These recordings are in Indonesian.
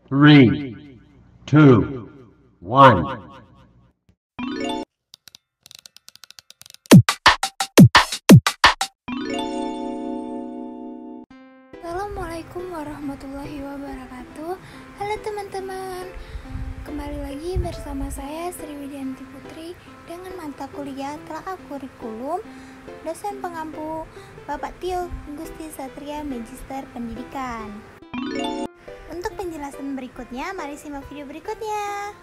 3, 2, 1. Assalamualaikum warahmatullahi wabarakatuh. Halo teman-teman, kembali lagi bersama saya Sri Widianti Putri dengan mata kuliah Telaah Kurikulum, dosen pengampu Bapak Tio Gusti Satria Magister Pendidikan. Untuk penjelasan berikutnya, mari simak video berikutnya.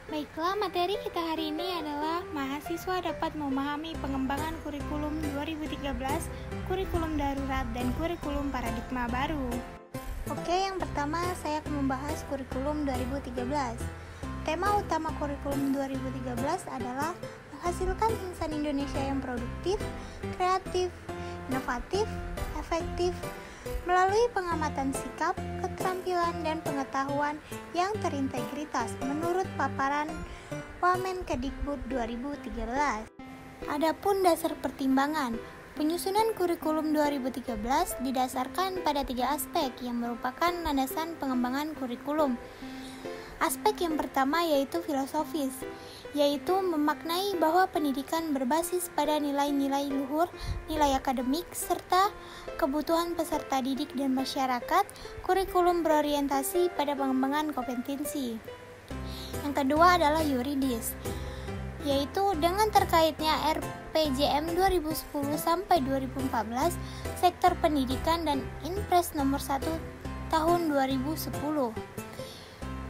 Baiklah, materi kita hari ini adalah mahasiswa dapat memahami pengembangan kurikulum 2013, kurikulum darurat, dan kurikulum paradigma baru. Oke, yang pertama saya akan membahas kurikulum 2013. Tema utama kurikulum 2013 adalah menghasilkan insan Indonesia yang produktif, kreatif, inovatif, efektif, melalui pengamatan sikap, keterampilan, dan pengetahuan yang terintegritas menurut paparan Wamendikbud 2013. Adapun dasar pertimbangan, penyusunan kurikulum 2013 didasarkan pada 3 aspek yang merupakan landasan pengembangan kurikulum. Aspek yang pertama yaitu filosofis, yaitu memaknai bahwa pendidikan berbasis pada nilai-nilai luhur, nilai akademik, serta kebutuhan peserta didik dan masyarakat. Kurikulum berorientasi pada pengembangan kompetensi. Yang kedua adalah yuridis, yaitu dengan terkaitnya RPJM 2010 sampai 2014, sektor pendidikan dan Inpres nomor 1 tahun 2010.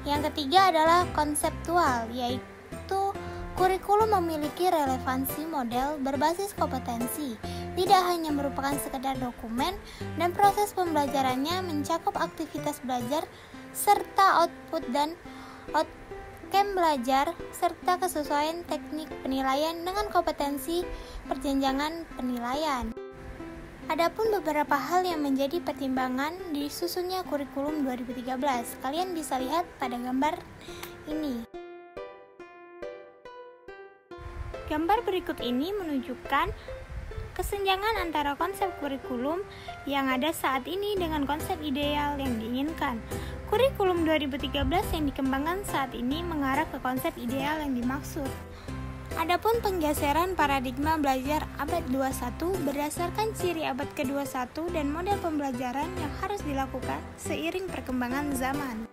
Yang ketiga adalah konseptual, yaitu kurikulum memiliki relevansi model berbasis kompetensi, tidak hanya merupakan sekedar dokumen, dan proses pembelajarannya mencakup aktivitas belajar serta output dan outcome belajar serta kesesuaian teknik penilaian dengan kompetensi perjenjangan penilaian. Adapun beberapa hal yang menjadi pertimbangan disusunnya kurikulum 2013. Kalian bisa lihat pada gambar ini. Gambar berikut ini menunjukkan kesenjangan antara konsep kurikulum yang ada saat ini dengan konsep ideal yang diinginkan. Kurikulum 2013 yang dikembangkan saat ini mengarah ke konsep ideal yang dimaksud. Adapun penggeseran paradigma belajar abad 21 berdasarkan ciri abad ke-21 dan model pembelajaran yang harus dilakukan seiring perkembangan zaman.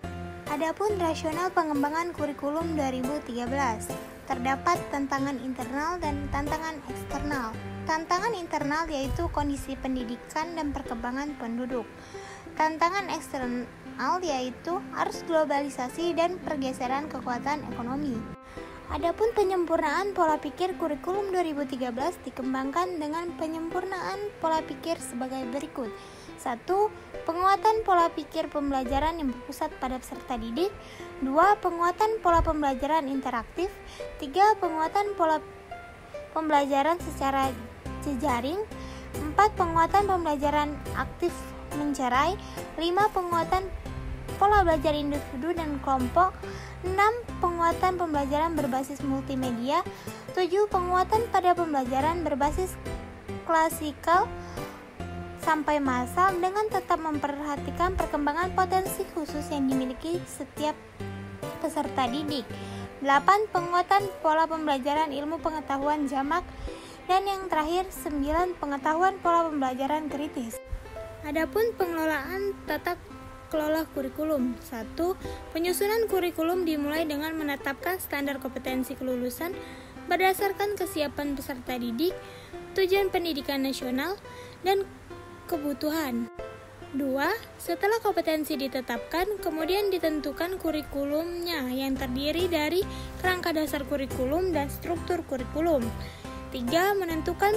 Adapun rasional pengembangan kurikulum 2013, terdapat tantangan internal dan tantangan eksternal. Tantangan internal yaitu kondisi pendidikan dan perkembangan penduduk. Tantangan eksternal yaitu arus globalisasi dan pergeseran kekuatan ekonomi. Adapun penyempurnaan pola pikir kurikulum 2013 dikembangkan dengan penyempurnaan pola pikir sebagai berikut. 1. Penguatan pola pikir pembelajaran yang berpusat pada peserta didik. 2. Penguatan pola pembelajaran interaktif. 3. Penguatan pola pembelajaran secara jejaring. 4. Penguatan pembelajaran aktif mencerai. 5. Penguatan pola belajar individu dan kelompok. 6. Penguatan pembelajaran berbasis multimedia. 7. Penguatan pada pembelajaran berbasis klasikal sampai massal dengan tetap memperhatikan perkembangan potensi khusus yang dimiliki setiap peserta didik. 8. Penguatan pola pembelajaran ilmu pengetahuan jamak. Dan yang terakhir 9. Pengetahuan pola pembelajaran kritis. Adapun pengelolaan tata kelola kurikulum. 1. Penyusunan kurikulum dimulai dengan menetapkan standar kompetensi kelulusan berdasarkan kesiapan peserta didik, tujuan pendidikan nasional, dan kebutuhan. 2. Setelah kompetensi ditetapkan, kemudian ditentukan kurikulumnya yang terdiri dari kerangka dasar kurikulum dan struktur kurikulum. 3. Menentukan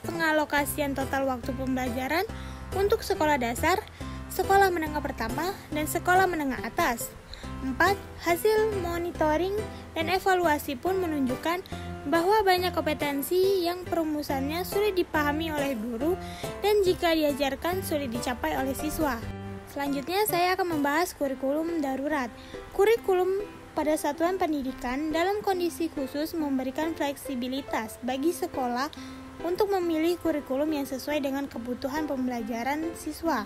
pengalokasian total waktu pembelajaran untuk sekolah dasar, sekolah menengah pertama, dan sekolah menengah atas. 4. Hasil monitoring dan evaluasi pun menunjukkan bahwa banyak kompetensi yang perumusannya sulit dipahami oleh guru dan jika diajarkan sulit dicapai oleh siswa. Selanjutnya saya akan membahas kurikulum darurat. Kurikulum pada satuan pendidikan dalam kondisi khusus memberikan fleksibilitas bagi sekolah untuk memilih kurikulum yang sesuai dengan kebutuhan pembelajaran siswa.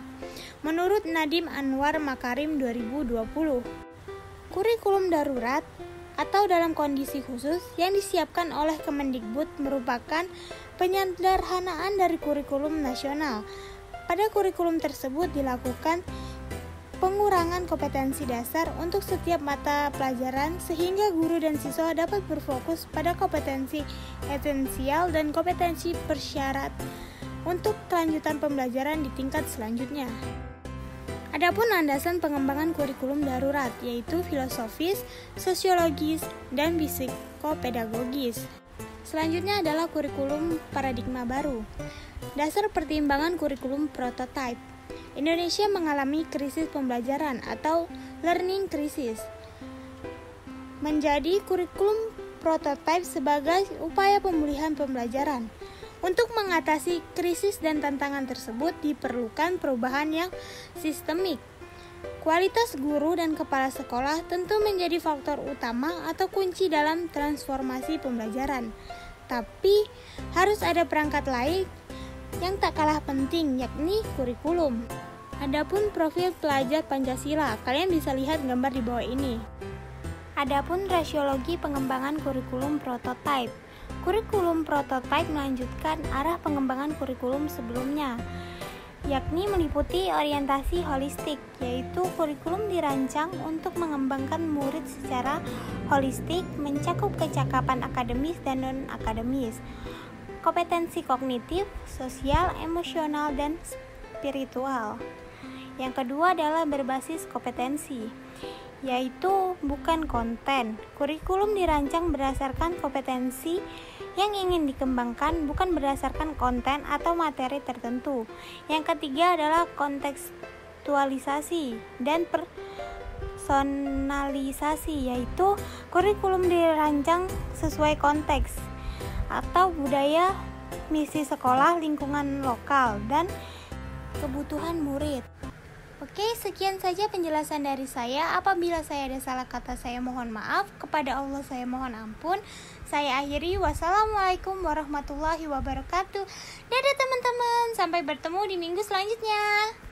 Menurut Nadiem Anwar Makarim 2020, kurikulum darurat atau dalam kondisi khusus yang disiapkan oleh Kemendikbud merupakan penyederhanaan dari kurikulum nasional. Pada kurikulum tersebut dilakukan pengurangan kompetensi dasar untuk setiap mata pelajaran sehingga guru dan siswa dapat berfokus pada kompetensi esensial dan kompetensi persyarat untuk kelanjutan pembelajaran di tingkat selanjutnya. Adapun landasan pengembangan kurikulum darurat yaitu filosofis, sosiologis, dan psikopedagogis. Selanjutnya adalah kurikulum paradigma baru. Dasar pertimbangan kurikulum prototype. Indonesia mengalami krisis pembelajaran atau learning crisis. Menjadi kurikulum prototype sebagai upaya pemulihan pembelajaran. Untuk mengatasi krisis dan tantangan tersebut diperlukan perubahan yang sistemik. Kualitas guru dan kepala sekolah tentu menjadi faktor utama atau kunci dalam transformasi pembelajaran. Tapi harus ada perangkat lain yang tak kalah penting, yakni kurikulum. Adapun profil pelajar Pancasila, kalian bisa lihat gambar di bawah ini. Adapun rasiologi pengembangan kurikulum prototype. Kurikulum prototype melanjutkan arah pengembangan kurikulum sebelumnya, yakni meliputi orientasi holistik, yaitu kurikulum dirancang untuk mengembangkan murid secara holistik, mencakup kecakapan akademis dan non-akademis, kompetensi kognitif, sosial, emosional, dan spiritual. Yang kedua adalah berbasis kompetensi, yaitu bukan konten. Kurikulum dirancang berdasarkan kompetensi yang ingin dikembangkan, bukan berdasarkan konten atau materi tertentu. Yang ketiga adalah kontekstualisasi dan personalisasi, yaitu kurikulum dirancang sesuai konteks atau budaya, misi sekolah, lingkungan lokal, dan kebutuhan murid. Oke, sekian saja penjelasan dari saya. Apabila saya ada salah kata, saya mohon maaf. Kepada Allah saya mohon ampun. Saya akhiri. Wassalamualaikum warahmatullahi wabarakatuh. Dadah teman-teman, sampai bertemu di minggu selanjutnya.